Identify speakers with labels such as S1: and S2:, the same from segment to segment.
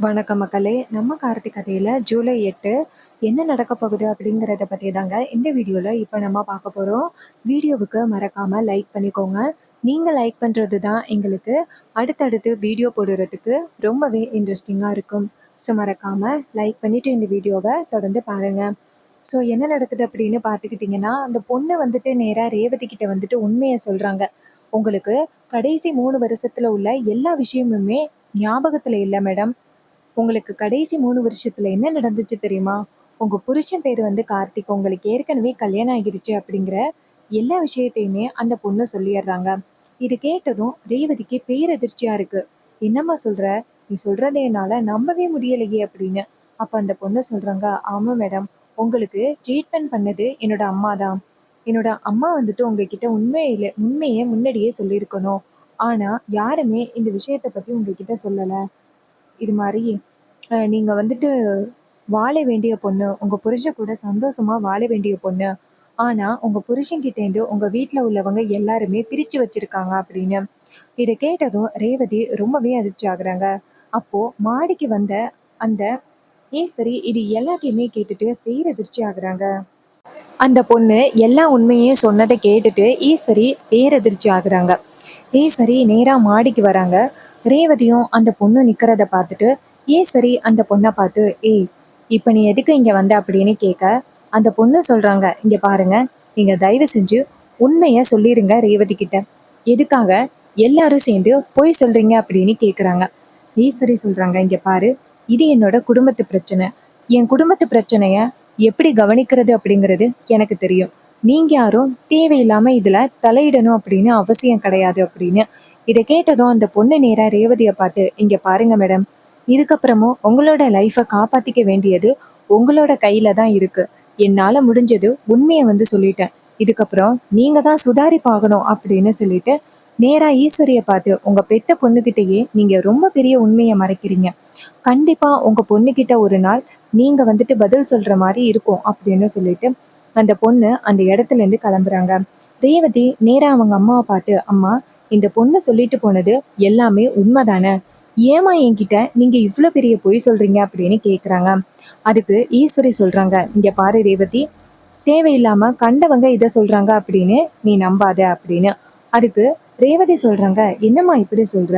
S1: வணக்கம் மக்களே! நம்ம கார்த்திக் கதையில ஜூலை 8 என்ன நடக்க போகுது அப்படிங்கிறத பத்தி தாங்க இந்த வீடியோல இப்ப நம்ம பார்க்க போறோம். வீடியோவுக்கு மறக்காம லைக் பண்ணிக்கோங்க. நீங்க லைக் பண்றது தான் எங்களுக்கு அடுத்தடுத்து வீடியோ போடுறதுக்கு ரொம்பவே இன்ட்ரெஸ்டிங்கா இருக்கும். ஸோ மறக்காம லைக் பண்ணிட்டு இந்த வீடியோவ தொடர்ந்து பாருங்க. ஸோ என்ன நடக்குது அப்படின்னு பார்த்துக்கிட்டிங்கன்னா, அந்த பொண்ணு வந்துட்டு நேரா ரேவதி கிட்ட வந்துட்டு உண்மைய சொல்றாங்க. உங்களுக்கு கடைசி 3 வருஷத்துல உள்ள எல்லா விஷயமுமே ஞாபகத்துல இல்ல மேடம். உங்களுக்கு கடைசி 3 வருஷத்துல என்ன நடந்துச்சு தெரியுமா? உங்க புருஷன் பேரு வந்து கார்த்திக். உங்களுக்கு ஏற்கனவே கல்யாணம் ஆகிருச்சு அப்படிங்கிற எல்லா விஷயத்தையுமே அந்த பொண்ணு சொல்லிடுறாங்க. இது கேட்டதும் ரேவதிக்கு பேரதிர்ச்சியா இருக்கு. "என்னம்மா சொல்ற? நீ சொல்றத என்னால நம்பவே முடியலையே" அப்படின்னு. அப்ப அந்த பொண்ணு சொல்றாங்க, "ஆமா மேடம். உங்களுக்கு ட்ரீட்மெண்ட் பண்ணது என்னோட அம்மா தான். என்னோட அம்மா வந்துட்டு உங்ககிட்ட உண்மைய முன்னாடியே சொல்லியிருக்கணும். ஆனா யாருமே இந்த விஷயத்த பத்தி உங்ககிட்ட சொல்லல. இது மாரி நீங்க வந்துட்டு வாழ வேண்டிய பொண்ணு. உங்க புருஷன் கூட சந்தோஷமா வாழ வேண்டிய பொண்ணு. ஆனா, உங்க புருஷன்கிட்டேருந்து உங்க வீட்ல உள்ளவங்க எல்லாருமே பிரிச்சு வச்சிருக்காங்க" அப்படின்னு. இத கேட்டதும் ரேவதி ரொம்பவே அதிர்ச்சி ஆகுறாங்க. அப்போ மாடிக்கு வந்த அந்த ஈஸ்வரி இது எல்லாத்தையுமே கேட்டுட்டு பேரதிர்ச்சி ஆகுறாங்க. அந்த பொண்ணு எல்லா உண்மையையும் சொன்னத கேட்டுட்டு ஈஸ்வரி பேரதிர்ச்சி ஆகுறாங்க. ஈஸ்வரி நேரா மாடிக்கு வராங்க. ரேவதியும் அந்த பொண்ணு நிக்கிறத பார்த்துட்டு ஈஸ்வரி அந்த பொண்ண பார்த்து, "ஏய், இப்ப நீ எதுக்கு இங்க வந்த?" அப்படின்னு கேட்க, அந்த பொண்ணு சொல்றாங்க, "இங்க பாருங்க, நீங்க தயவு செஞ்சு உண்மைய சொல்லிருங்க ரேவதி கிட்ட. எதுக்காக எல்லாரும் சேர்ந்து பொய் சொல்றீங்க?" அப்படின்னு கேக்குறாங்க. ஈஸ்வரி சொல்றாங்க, "இங்க பாரு, இது என்னோட குடும்பத்து பிரச்சனை. என் குடும்பத்து பிரச்சனைய எப்படி கவனிக்கிறது அப்படிங்கிறது எனக்கு தெரியும். நீங்க யாரும் தேவையில்லாம இதுல தலையிடணும் அப்படின்னு அவசியம் கிடையாது" அப்படின்னு. இத கேட்டதும் அந்த பொண்ணு நேரா ரேவதிய பார்த்து, "இங்க பாருங்க மேடம், இதுக்கப்புறமும் உங்களோட லைஃப காப்பாத்திக்க வேண்டியது உங்களோட கையில தான் இருக்கு. என்னால முடிஞ்சது உண்மைய வந்து சொல்லிட்டேன். இதுக்கப்புறம் நீங்க தான் சுதாரிப்பாகணும்" அப்படின்னு சொல்லிட்டு நேரா ஈஸ்வரிய பார்த்து, "உங்க பெத்த பொண்ணுகிட்டயே நீங்க ரொம்ப பெரிய உண்மைய மறைக்கிறீங்க. கண்டிப்பா உங்க பொண்ணுகிட்ட ஒரு நாள் நீங்க வந்துட்டு பதில் சொல்ற மாரி இருக்கும்" அப்படின்னு சொல்லிட்டு அந்த பொண்ணு அந்த இடத்துல இருந்து கிளம்புறாங்க. ரேவதி நேரா அவங்க அம்மாவை பார்த்து, "அம்மா, இந்த பொண்ணு சொல்லிட்டு போனது எல்லாமே உண்மைதானே? ஏம்மா என்கிட்ட நீங்க இவ்ளோ பெரிய பொய் சொல்றீங்க?" அப்படின்னு கேக்குறாங்க. அதுக்கு ஈஸ்வரி சொல்றாங்க, "இங்க பாரு ரேவதி, தேவையில்லாம கண்டவங்க இத சொல்றாங்க அப்படின்னு நீ நம்பாத" அப்படின்னு. அதுக்கு ரேவதி சொல்றாங்க, "என்னம்மா இப்படி சொல்ற?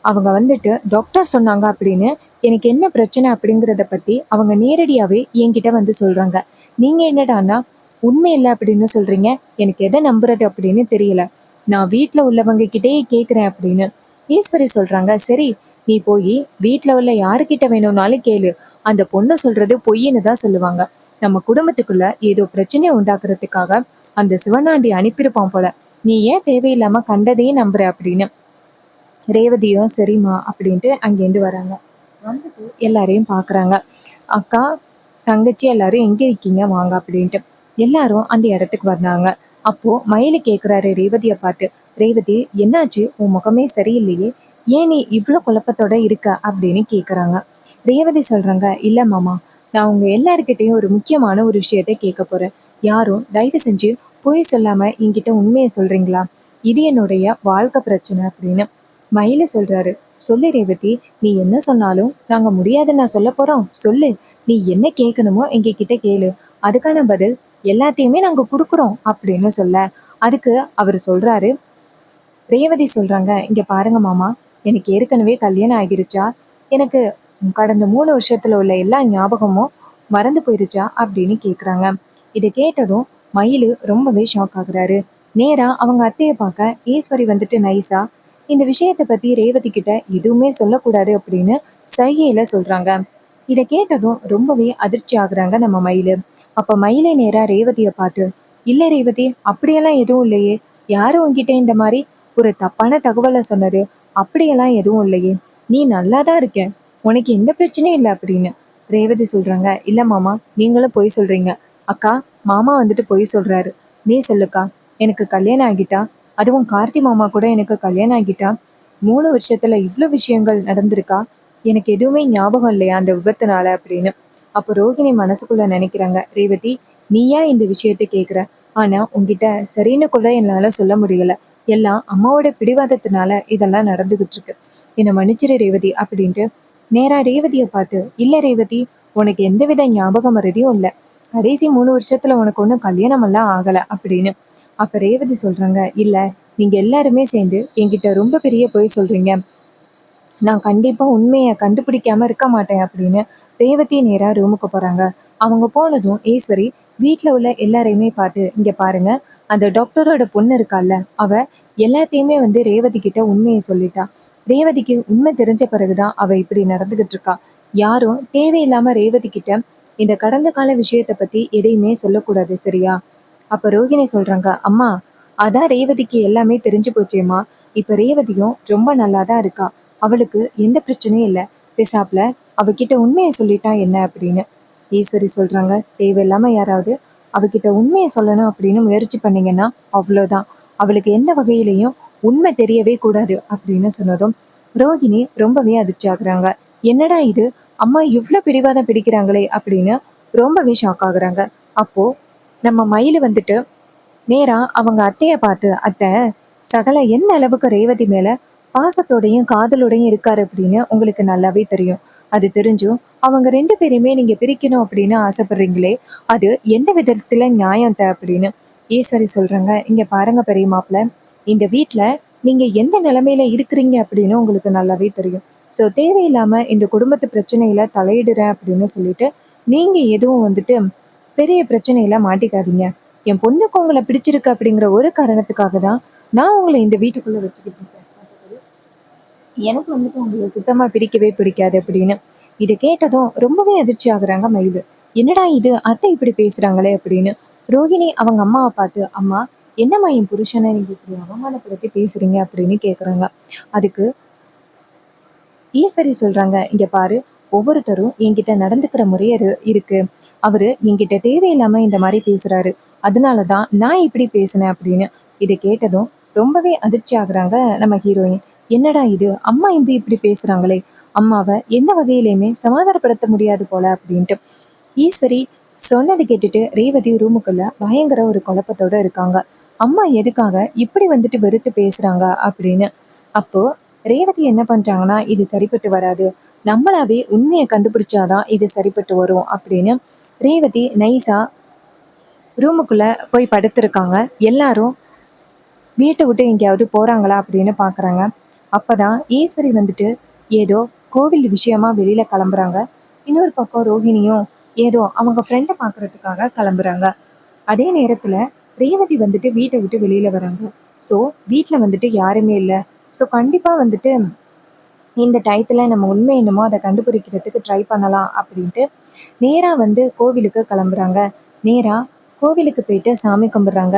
S1: அவங்க வந்துட்டு டாக்டர் சொன்னாங்க அப்படின்னு எனக்கு என்ன பிரச்சனை அப்படிங்கிறத பத்தி அவங்க நேரடியாவே என்கிட்ட வந்து சொல்றாங்க. நீங்க என்னடான்னா உண்மை இல்லை அப்படின்னு சொல்றீங்க. எனக்கு எதை நம்புறது அப்படின்னு தெரியல. நான் வீட்ல உள்ளவங்க கிட்டயே கேக்குறேன்" அப்படின்னு. ஈஸ்வரி சொல்றாங்க, "சரி, நீ போய் வீட்ல உள்ள யாருக்கிட்ட வேணும்னாலும் கேளு. அந்த பொண்ணு சொல்றது பொய்ன்னு தான் சொல்லுவாங்க. நம்ம குடும்பத்துக்குள்ள ஏதோ பிரச்சனையை உண்டாக்குறதுக்காக அந்த சிவனாண்டி அனுப்பியிருப்பான் போல. நீ ஏன் தேவையில்லாம கண்டதையே நம்புற" அப்படின்னு. ரேவதியும் சரிம்மா அப்படின்ட்டு அங்கேருந்து வராங்க. வந்துட்டு எல்லாரையும் பார்க்குறாங்க. "அக்கா, தங்கச்சி எல்லாரும் எங்க இருக்கீங்க? வாங்க" அப்படின்ட்டு. எல்லாரும் அந்த இடத்துக்கு வந்தாங்க. அப்போ மயிலு கேட்குறாரு ரேவதிய பார்த்து, "ரேவதி, என்னாச்சு? உன் முகமே சரியில்லையே. ஏன் நீ இவ்ளோ குழப்பத்தோட இருக்க?" அப்படின்னு கேட்குறாங்க. ரேவதி சொல்றாங்க, "இல்ல மாமா, நான் உங்க எல்லார்கிட்டயும் ஒரு முக்கியமான ஒரு விஷயத்த கேட்க போறேன். யாரும் தயவு செஞ்சு பொய் சொல்லாம என்கிட்ட உண்மைய சொல்றீங்களா? இது என்னுடைய வாழ்க்கை பிரச்சனை" அப்படின்னு. மயிலு சொல்றாரு, "சொல்லு ரேவதி, நீ என்ன சொன்னாலும் நாங்க முடியாதுன்னா சொல்லப் போறோம்? சொல்லு. நீ என்ன கேட்கணுமோ எங்க கிட்ட கேளு. அதுக்கான பதில் எல்லாத்தையுமே நாங்க குடுக்குறோம்" அப்படின்னு சொல்ல, அதுக்கு அவரு சொல்றாரு. ரேவதி சொல்றாங்க, "இங்க பாருங்க மாமா, எனக்கு ஏற்கனவே கல்யாணம் ஆகிருச்சா? எனக்கு கடந்த 3 வருஷத்துல உள்ள எல்லா ஞாபகமும் மறந்து போயிருச்சா?" அப்படின்னு கேக்குறாங்க. இத கேட்டதும் மயிலு ரொம்பவே ஷாக் ஆகுறாரு. நேரா அவங்க அத்தைய பார்க்க ஈஸ்வரி வந்துட்டு நைஸா, இந்த விஷயத்த பத்தி ரேவதி கிட்ட எதுவுமே சொல்லக்கூடாது அப்படின்னு சைகையில சொல்றாங்க. இத கேட்டதும் ரொம்பவே அதிர்ச்சி ஆகுறாங்க நம்ம மயிலு. அப்ப மயிலே நேரா ரேவதிய பார்த்து, "இல்ல ரேவதி, அப்படியெல்லாம் எதுவும் இல்லையே. யாரு உன்கிட்ட இந்த மாதிரி ஒரு தப்பான தகவலை சொன்னது? அப்படியெல்லாம் எதுவும் இல்லையே. நீ நல்லா தான் இருக்க. உனக்கு எந்த பிரச்சனையும் இல்லை" அப்படின்னு. ரேவதி சொல்றாங்க, "இல்ல மாமா, நீங்களும் பொய் சொல்றீங்க. அக்கா, மாமா வந்துட்டு பொய் சொல்றாரு. நீ சொல்லுக்கா, எனக்கு கல்யாணம் ஆகிட்டா, அதுவும் கார்த்தி மாமா கூட எனக்கு கல்யாணம் ஆகிட்டா, 3 வருஷத்துல இவ்ளோ விஷயங்கள் நடந்திருக்கா? எனக்கு எதுவுமே ஞாபகம் இல்லையா அந்த விபத்துனால" அப்படின்னு. அப்போ ரோகிணி மனசுக்குள்ள நினைக்கிறாங்க, "ரேவதி, நீ ஏன் இந்த விஷயத்த கேக்குற? ஆனா உன்கிட்ட சரின்னு கூட என்னால சொல்ல முடியல. எல்லாம் அம்மாவோட பிடிவாதத்தினால இதெல்லாம் நடந்துகிட்டு இருக்கு. என்னை மன்னிச்சிரு ரேவதி" அப்படின்ட்டு நேரா ரேவதியை பார்த்து, இல்ல ரேவதி, உனக்கு எந்தவித ஞாபகம் மறதியும் இல்லை. கடைசி 3 வருஷத்துல உனக்கு ஒன்றும் கல்யாணம் எல்லாம் ஆகல அப்படின்னு. அப்ப ரேவதி சொல்றாங்க, இல்ல, நீங்க எல்லாருமே சேர்ந்து என்கிட்ட ரொம்ப பெரிய பொய் சொல்றீங்க. நான் கண்டிப்பா உண்மைய கண்டுபிடிக்காம இருக்க மாட்டேன் அப்படின்னு ரேவதி நேரா ரூமுக்கு போறாங்க. அவங்க போனதும் ஈஸ்வரி வீட்ல உள்ள எல்லாரையுமே பார்த்து, இங்க பாருங்க, அந்த டாக்டரோட பொண்ணு இருக்கால்ல, அவ எல்லாத்தையுமே ரேவதி கிட்ட உண்மையை சொல்லிட்டா. ரேவதிக்கு உண்மை தெரிஞ்ச பிறகுதான் அவ இப்படி நடந்துகிட்டு இருக்கா. யாரும் தேவையில்லாம ரேவதி கிட்ட இந்த கடந்த கால விஷயத்த பத்தி எதையுமே சொல்லக்கூடாது, சரியா? அப்ப ரோகிணி சொல்றாங்க, அம்மா, அதான் ரேவதிக்கு எல்லாமே தெரிஞ்சு போச்சேம்மா. இப்ப ரேவதியும் ரொம்ப நல்லா தான் இருக்கா. அவளுக்கு எந்த பிரச்சனையும் இல்லை. பேசாப்ல அவகிட்ட உண்மையை சொல்லிட்டா என்ன அப்படின்னு. ஈஸ்வரி சொல்றாங்க, தேவையில்லாம யாராவது அவகிட்ட உண்மையை சொல்லணும் அப்படின்னு முயற்சி பண்ணீங்கன்னா அவ்வளோதான். அவளுக்கு எந்த வகையிலையும் உண்மை தெரியவே கூடாது அப்படின்னு சொன்னதும் ரோகிணி ரொம்பவே அதிர்ச்சி ஆகுறாங்க. என்னடா இது, அம்மா இவ்ளோ பிடிவாதம் பிடிக்கிறாங்களே அப்படின்னு ரொம்பவே ஷாக் ஆகுறாங்க. அப்போ நம்ம மயிலு நேரா அவங்க அத்தைய பார்த்து, அத்தை, சகல எந்த அளவுக்கு ரேவதி மேல பாசத்தோடையும் காதலோடையும் இருக்காரு அப்படின்னு உங்களுக்கு நல்லாவே தெரியும். அது தெரிஞ்சும் அவங்க 2 பேரையுமே நீங்க பிரிக்கணும் அப்படின்னு ஆசைப்படுறீங்களே, அது எந்த விதத்துல நியாயம் அப்படின்னு ஈஸ்வரி சொல்றாங்க, இங்க பாருங்க பெரிய மாப்பிள்ள, இந்த வீட்ல நீங்க எந்த நிலைமையில இருக்கிறீங்க அப்படின்னு உங்களுக்கு நல்லாவே தெரியும். ஸோ தேவையில்லாம இந்த குடும்பத்து பிரச்சனையில தலையிடுறேன் அப்படின்னு சொல்லிட்டு நீங்க எதுவும் பெரிய பிரச்சனையில மாட்டிக்காதீங்க. என் பொண்ணுக்கு உங்களை பிடிச்சிருக்கு அப்படிங்கிற ஒரு காரணத்துக்காக தான் நான் உங்களை இந்த வீட்டுக்குள்ள வச்சுக்கிட்டு இருக்கேன். எனக்கு உங்களை சுத்தமா பிடிக்கவே பிடிக்காது அப்படின்னு. இதை கேட்டதும் ரொம்பவே அதிர்ச்சி ஆகுறாங்க மயிலு. என்னடா இது, அத்தை இப்படி பேசுறாங்களே அப்படின்னு. ரோகிணி அவங்க அம்மாவை பார்த்து, அம்மா, என்னம்மா என் புருஷனை நீங்க இப்படி அவமானப்படுத்தி பேசுறீங்க அப்படின்னு கேக்குறாங்க. அதுக்கு ஈஸ்வரி சொல்றாங்க, இங்க பாரு, ஒவ்வொருத்தரும் என்கிட்ட நடந்துக்கிற முறையே இருக்கு. அவரு என்கிட்ட தேவையில்லாம இந்த மாதிரி பேசுறாரு. அதனாலதான் நான் இப்படி பேசினேன் அப்படின்னு. இதை கேட்டதும் ரொம்பவே அதிர்ச்சி ஆகுறாங்க நம்ம ஹீரோயின். என்னடா இது, அம்மா இப்படி பேசுறாங்களே, அம்மாவை எந்த வகையிலையுமே சமாதானப்படுத்த முடியாது போல அப்படின்ட்டு. ஈஸ்வரி சொன்னது கேட்டுட்டு ரேவதி ரூமுக்குள்ள பயங்கர ஒரு குழப்பத்தோட இருக்காங்க. அம்மா எதுக்காக இப்படி வெறுத்து பேசுறாங்க அப்படின்னு. அப்போ ரேவதி என்ன பண்றாங்கன்னா, இது சரிப்பட்டு வராது, நம்மளாவே உண்மையை கண்டுபிடிச்சாதான் இது சரிப்பட்டு வரும் அப்படின்னு ரேவதி நைஸா ரூமுக்குள்ள போய் படுத்திருக்காங்க. எல்லாரும் வீட்டை விட்டு எங்கேயாவது போறாங்களா அப்படின்னு பாக்குறாங்க. அப்பதான் ஈஸ்வரி ஏதோ கோவில் விஷயமா வெளியில கிளம்புறாங்க. இன்னொரு பக்கம் ரோஹிணியும் ஏதோ அவங்க ஃப்ரெண்டை பாக்குறதுக்காக கிளம்புறாங்க. அதே நேரத்துல ரேவதி வீட்டை விட்டு வெளியில வராங்க. ஸோ வீட்டுல யாருமே இல்லை. ஸோ கண்டிப்பா இந்த டயத்துல நம்ம உண்மை என்னமோ அதை கண்டுபிடிக்கிறதுக்கு ட்ரை பண்ணலாம் அப்படின்ட்டு நேரா கோவிலுக்கு கிளம்புறாங்க. நேரா கோவிலுக்கு போயிட்டு சாமி கும்பிடுறாங்க.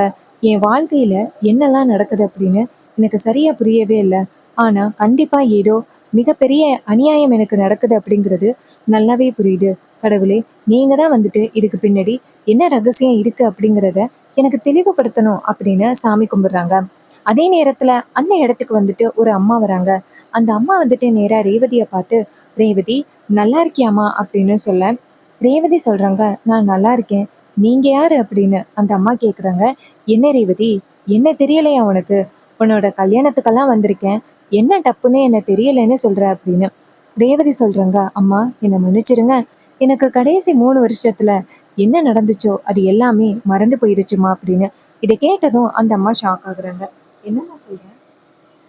S1: என் வாழ்க்கையில என்னெல்லாம் நடக்குது அப்படின்னு எனக்கு சரியா புரியவே இல்லை. ஆனா கண்டிப்பா ஏதோ மிகப்பெரிய அநியாயம் எனக்கு நடக்குது அப்படிங்கிறது நல்லாவே புரியுது. கடவுளே, நீங்க தான் இதுக்கு பின்னாடி என்ன ரகசியம் இருக்கு அப்படிங்கிறத எனக்கு தெளிவுபடுத்தணும் அப்படின்னு சாமி கும்பிடுறாங்க. அதே நேரத்துல அந்த இடத்துக்கு ஒரு அம்மா வராங்க. அந்த அம்மா நேரா ரேவதியை பார்த்து, ரேவதி, நல்லா இருக்கியாமா அப்படின்னு சொல்ல, ரேவதி சொல்றாங்க, நான் நல்லா இருக்கேன், நீங்க யாரு அப்படின்னு அந்த அம்மா கேக்குறாங்க. என்ன ரேவதி, என்ன தெரியலையா உனக்கு? உன்னோட கல்யாணத்துக்கெல்லாம் வந்திருக்கேன், என்ன டப்புன்னு என்ன தெரியலைன்னு சொல்ற அப்படின்னு. ரேவதி சொல்றாங்க, அம்மா, என்னை மன்னிச்சிருங்க, எனக்கு கடைசி 3 வருஷத்துல என்ன நடந்துச்சோ அது எல்லாமே மறந்து போயிருச்சுமா அப்படின்னு. இதை கேட்டதும் அந்த அம்மா ஷாக் ஆகுறாங்க. என்னம்மா சொல்றேன்,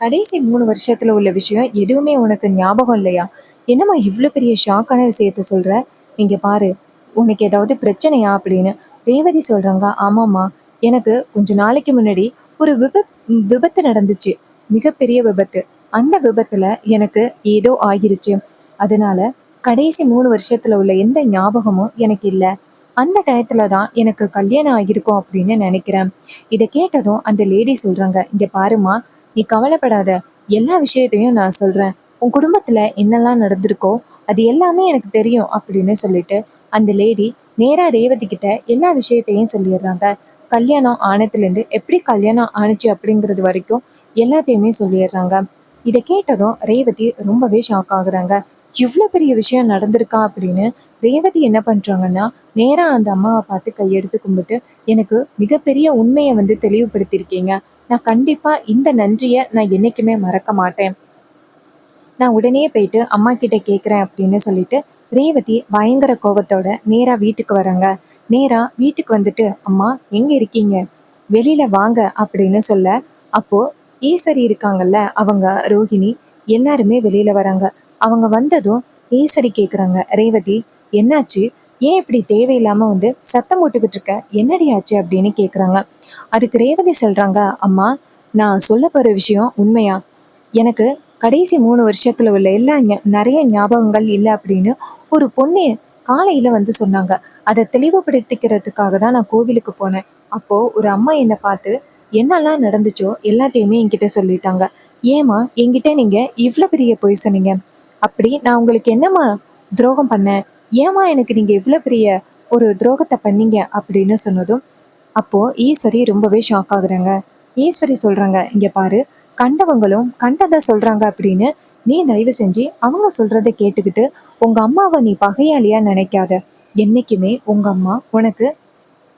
S1: கடைசி 3 வருஷத்துல உள்ள விஷயம் எதுவுமே உனக்கு ஞாபகம் இல்லையா? என்னம்மா இவ்வளவு பெரிய ஷாக்கான விஷயத்த சொல்ற? இங்க பாரு, உனக்கு ஏதாவது பிரச்சனையா அப்படின்னு. ரேவதி சொல்றாங்க, ஆமாம்மா, எனக்கு கொஞ்ச நாளைக்கு முன்னாடி ஒரு விபத்து நடந்துச்சு, மிகப்பெரிய விபத்து. அந்த விபத்துல எனக்கு ஏதோ ஆகிருச்சு. அதனால கடைசி 3 வருஷத்துல உள்ள எந்த ஞாபகமும் எனக்கு இல்லை. அந்த டயத்துல தான் எனக்கு கல்யாணம் ஆகிருக்கும் அப்படின்னு நினைக்கிறேன். இதை கேட்டதும் அந்த லேடி சொல்றாங்க, இங்க பாருமா, நீ கவலைப்படாத, எல்லா விஷயத்தையும் நான் சொல்றேன், உன் குடும்பத்துல என்னெல்லாம் நடந்திருக்கோ அது எல்லாமே எனக்கு தெரியும் அப்படின்னு சொல்லிட்டு அந்த லேடி நேரா ரேவதி கிட்ட எல்லா விஷயத்தையும் சொல்லிடுறாங்க. கல்யாணம் ஆனதுலேருந்து எப்படி கல்யாணம் ஆணுச்சு அப்படிங்கிறது வரைக்கும் எல்லாத்தையுமே சொல்லிடுறாங்க. இதை கேட்டதும் ரேவதி ரொம்பவே ஷாக் ஆகுறாங்க. இவ்வளோ பெரிய விஷயம் நடந்திருக்கா அப்படின்னு ரேவதி என்ன பண்றாங்கன்னா, நேரா அந்த அம்மாவை பார்த்து கையெடுத்து கும்பிட்டு, எனக்கு மிகப்பெரிய உண்மையை தெளிவுபடுத்தியிருக்கீங்க, நான் கண்டிப்பா இந்த நன்றியை நான் என்னைக்குமே மறக்க மாட்டேன். நான் உடனே போயிட்டு அம்மா கிட்ட கேட்குறேன் அப்படின்னு சொல்லிட்டு ரேவதி பயங்கர கோவத்தோட நேராக வீட்டுக்கு வராங்க. நேராக வீட்டுக்கு வந்துட்டு அம்மா எங்கே இருக்கீங்க, வெளியில வாங்க அப்படின்னு சொல்ல, அப்போ ஈஸ்வரி இருக்காங்கல்ல அவங்க, ரோஹிணி, எல்லாருமே வெளியில வராங்க. அவங்க வந்ததும் ஈஸ்வரி கேக்குறாங்க, ரேவதி என்னாச்சு, ஏன் இப்படி தேவையில்லாம வந்து சத்தம் போட்டுக்கிட்டு இருக்க, என்னடி ஆச்சு அப்படின்னு கேக்குறாங்க. அதுக்கு ரேவதி சொல்றாங்க, அம்மா நான் சொல்ல போற விஷயம் உண்மையா, எனக்கு கடைசி 3 வருஷத்துல உள்ள எல்லா நிறைய ஞாபகங்கள் இல்லை அப்படின்னு ஒரு பொண்ணு காலையில வந்து சொன்னாங்க. அதை தெளிவுபடுத்திக்கிறதுக்காக தான் நான் கோவிலுக்கு போனேன். அப்போ ஒரு அம்மா என்னை பார்த்து என்னெல்லாம் நடந்துச்சோ எல்லாத்தையுமே என்கிட்ட சொல்லிட்டாங்க. ஏமா என்கிட்ட நீங்க இவ்வளவு பெரிய பொய் சொன்னீங்க, அப்படி நான் உங்களுக்கு என்னம்மா துரோகம் பண்ணேன், ஏமா எனக்கு நீங்க இவ்வளவு பெரிய ஒரு துரோகத்தை பண்ணீங்க அப்படின்னு சொன்னதும் அப்போ ஈஸ்வரி ரொம்பவே ஷாக் ஆகுறாங்க. ஈஸ்வரி சொல்றாங்க, இங்க பாரு, கண்டவங்களும் கண்டதை சொல்றாங்க அப்படின்னு நீ தயவு செஞ்சு அவங்க சொல்றதை கேட்டுக்கிட்டு உங்க அம்மாவை நீ பகையாளியா நினைக்காத. என்னைக்குமே உங்க அம்மா உனக்கு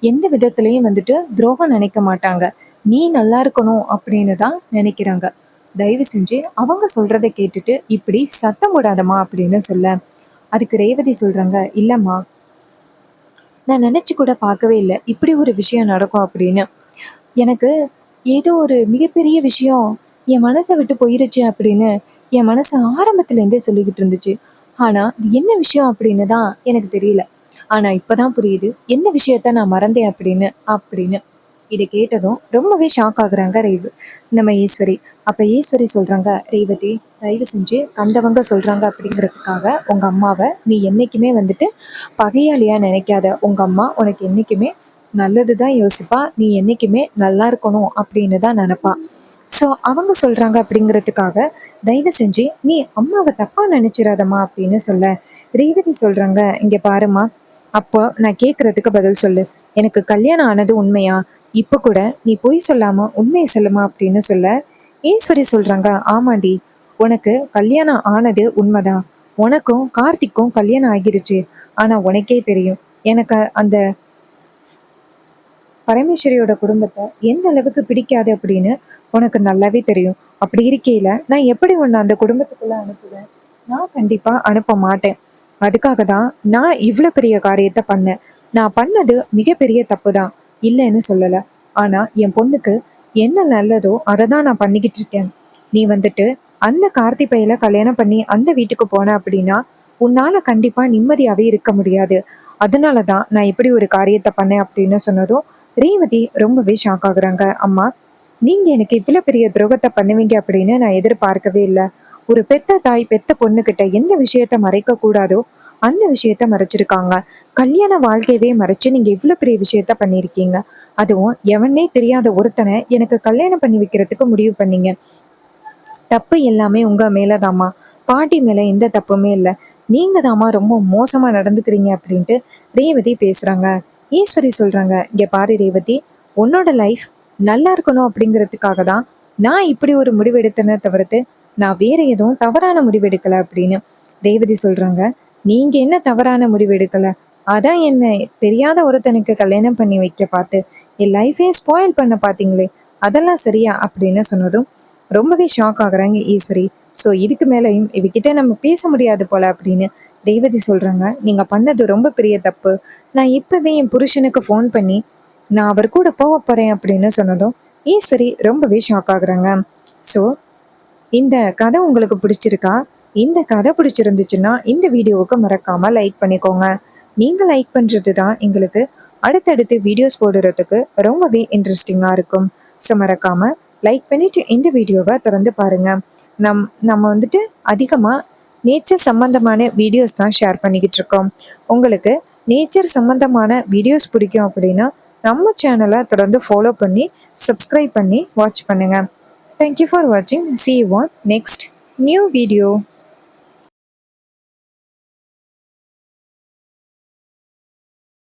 S1: எந்த விதத்திலையும் வந்துட்டு துரோகம் நினைக்க மாட்டாங்க. நீ நல்லா இருக்கணும் அப்படின்னு தான் நினைக்கிறாங்க. தயவு செஞ்சு அவங்க சொல்றதை கேட்டுட்டு இப்படி சத்தம் போடாதம்மா அப்படின்னு சொல்ல, அதுக்கு ரேவதி சொல்றாங்க, இல்லம்மா நான் நினைச்சு கூட பார்க்கவே இல்லை இப்படி ஒரு விஷயம் நடக்கும் அப்படின்னு. எனக்கு ஏதோ ஒரு மிகப்பெரிய விஷயம் என் மனசை விட்டு போயிருச்சு அப்படின்னு என் மனசு ஆரம்பத்துல இருந்தே சொல்லிக்கிட்டு இருந்துச்சு. ஆனா இது என்ன விஷயம் அப்படின்னு தான் எனக்கு தெரியல. ஆனா இப்பதான் புரியுது என்ன விஷயத்த நான் மறந்தேன் அப்படின்னு அப்படின்னு. இதை கேட்டதும் ரொம்பவே ஷாக் ஆகுறாங்க நம்ம ஈஸ்வரி. அப்ப ஈஸ்வரி சொல்றாங்க, ரேவதி தயவு செஞ்சு கண்டவங்க சொல்றாங்க அப்படிங்கிறதுக்காக உங்க அம்மாவை நீ என்னைக்குமே வந்துட்டு பகையாளியா நினைக்காத. உங்க அம்மா உனக்கு என்னைக்குமே நல்லதுதான் யோசிப்பா, நீ என்னைக்குமே நல்லா இருக்கணும் அப்படின்னு தான் நினைப்பா. ஸோ அவங்க சொல்றாங்க அப்படிங்கிறதுக்காக தயவு செஞ்சு நீ அம்மாவை தப்பா நினைச்சிடாதம்மா அப்படின்னு சொல்ல, ரேவதி சொல்றாங்க, இங்க பாருமா, அப்போ நான் கேட்கறதுக்கு பதில் சொல்லு, எனக்கு கல்யாணம் ஆனது உண்மையா, இப்ப கூட நீ பொய் சொல்லாம உண்மையை சொல்லுமா அப்படின்னு சொல்ல, ஈஸ்வரி சொல்றாங்க, ஆமாண்டி, உனக்கு கல்யாணம் ஆனது உண்மைதான், உனக்கும் கார்த்திக்கும் கல்யாணம் ஆகிருச்சு. ஆனா உனக்கே தெரியும் எனக்கு அந்த பரமேஸ்வரியோட குடும்பத்தை எந்த அளவுக்கு பிடிக்காது அப்படின்னு உனக்கு நல்லாவே தெரியும். அப்படி இருக்கையில நான் எப்படி உன்னை அந்த குடும்பத்துக்குள்ள அனுப்புவேன், நான் கண்டிப்பா அனுப்ப மாட்டேன். அதுக்காக தான் நான் இவ்வளவு பெரிய காரியத்தை பண்ணேன். நான் பண்ணது மிகப்பெரிய தப்பு தான், இல்லைன்னு சொல்லல. ஆனா என் பொண்ணுக்கு என்ன நல்லதோ அதை தான் நான் பண்ணிக்கிட்டு இருக்கேன். நீ வந்துட்டு அந்த கார்த்தி பையில கல்யாணம் பண்ணி அந்த வீட்டுக்கு போன அப்படின்னா உன்னால கண்டிப்பா நிம்மதியாவே இருக்க முடியாது. அதனாலதான் நான் இப்படி ஒரு காரியத்தை பண்ணேன் அப்படின்னு சொன்னதும் ரேவதி ரொம்பவே ஷாக் ஆகுறாங்க. அம்மா நீங்க எனக்கு இவ்வளவு பெரிய துரோகத்தை பண்ணுவீங்க அப்படின்னு நான் எதிர்பார்க்கவே இல்லை. ஒரு பெத்த தாய் பெத்த பொண்ணுகிட்ட எந்த விஷயத்த மறைக்க கூடாதோ அந்த விஷயத்த மறைச்சிருக்காங்க. கல்யாண வாழ்க்கையவே மறைச்சு நீங்க இவ்வளவு பெரிய விஷயத்த பண்ணிருக்கீங்க. அதுவும் எவனே தெரியாத ஒருத்தனை எனக்கு கல்யாணம் பண்ணி வைக்கிறதுக்கு முடிவு பண்ணீங்க. தப்பு எல்லாமே உங்க மேலதாம்மா, பாட்டி மேல எந்த தப்புமே இல்லை. நீங்க தாம்மா ரொம்ப மோசமா நடந்துக்கிறீங்க அப்படின்ட்டு ரேவதி பேசுறாங்க. ஈஸ்வரி சொல்றாங்க, இங்க பாரு ரேவதி, உன்னோட லைஃப் நல்லா இருக்கணும் அப்படிங்கிறதுக்காக தான் நான் இப்படி ஒரு முடிவு எடுத்தேனே தவிர்த்து நான் வேற எதுவும் தவறான முடிவு எடுக்கல அப்படின்னு. ரேவதி சொல்றாங்க, நீங்க என்ன தவறான முடிவு எடுக்கல, அதான் என்ன தெரியாத ஒருத்தனுக்கு கல்யாணம் பண்ணி வைக்க பார்த்து என் லைஃபே ஸ்பாயில் பண்ண பாத்தீங்களே, அதெல்லாம் சரியா அப்படின்னு சொன்னதும் ரொம்பவே ஷாக் ஆகுறாங்க ஈஸ்வரி. ஸோ இதுக்கு மேலேயும் இவகிட்ட நம்ம பேச முடியாது போல அப்படின்னு ரேவதி சொல்றாங்க, நீங்க பண்ணது ரொம்ப பெரிய தப்பு. நான் இப்பவே என் புருஷனுக்கு ஃபோன் பண்ணி நான் அவர் கூட போக போறேன் அப்படின்னு சொன்னதும் ஈஸ்வரி ரொம்பவே ஷாக் ஆகுறாங்க. ஸோ இந்த கதை உங்களுக்கு பிடிச்சிருக்கா? இந்த கதை பிடிச்சிருந்துச்சுன்னா இந்த வீடியோவுக்கு மறக்காம லைக் பண்ணிக்கோங்க. நீங்க லைக் பண்றது தான் எங்களுக்கு அடுத்தடுத்து வீடியோஸ் போடுறதுக்கு ரொம்பவே இன்ட்ரெஸ்டிங்கா இருக்கும். ஸோ மறக்காம லைக் பண்ணிட்டு இந்த வீடியோவை தொடர்ந்து பாருங்க. நம்ம வந்துட்டு அதிகமா நேச்சர் சம்பந்தமான வீடியோஸ் தான் ஷேர் பண்ணிக்கிட்டு இருக்கோம். உங்களுக்கு நேச்சர் சம்பந்தமான வீடியோஸ் பிடிக்கும் அப்படின்னா நம்ம சேனலை தொடர்ந்து ஃபாலோ பண்ணி சப்ஸ்கிரைப் பண்ணி வாட்ச் பண்ணுங்க. தேங்க்யூ ஃபார் வாட்சிங். See you on next new video.